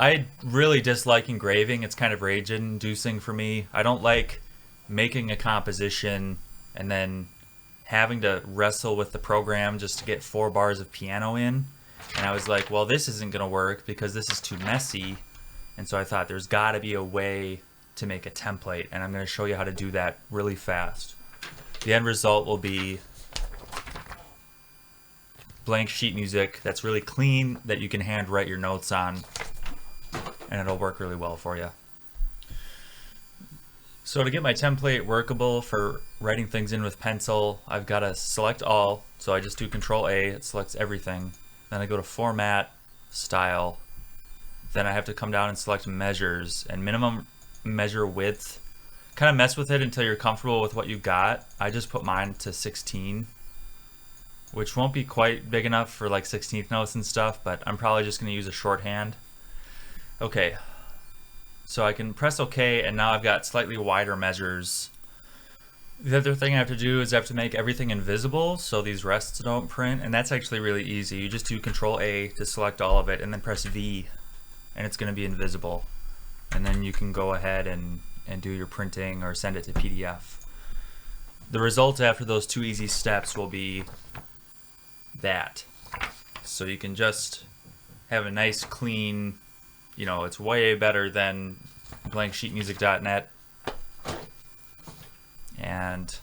I really dislike engraving. It's kind of rage inducing for me. I don't like making a composition and then having to wrestle with the program just to get 4 bars of piano in. And I was like, well, this isn't going to work because this is too messy. And so I thought there's got to be a way to make a template, and I'm going to show you how to do that really fast. The end result will be blank sheet music that's really clean that you can hand write your notes on, and it'll work really well for you. So to get my template workable for writing things in with pencil, I've got to select all. So I just do Control A, it selects everything. Then I go to Format, Style. Then I have to come down and select Measures and minimum measure width. Kind of mess with it until you're comfortable with what you got. I just put mine to 16, which won't be quite big enough for like 16th notes and stuff, but I'm probably just going to use a shorthand. Okay, so I can press OK, and now I've got slightly wider measures. The other thing I have to do is I have to make everything invisible so these rests don't print, and that's actually really easy. You just do Control A to select all of it, and then press V, and it's going to be invisible. And then you can go ahead and do your printing or send it to PDF. The result after those 2 easy steps will be that. So you can just have a nice clean, you know, it's way better than blanksheetmusic.net. And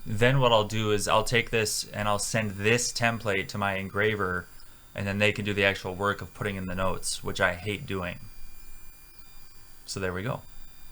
then what I'll do is I'll take this and I'll send this template to my engraver, and then they can do the actual work of putting in the notes, which I hate doing. So there we go.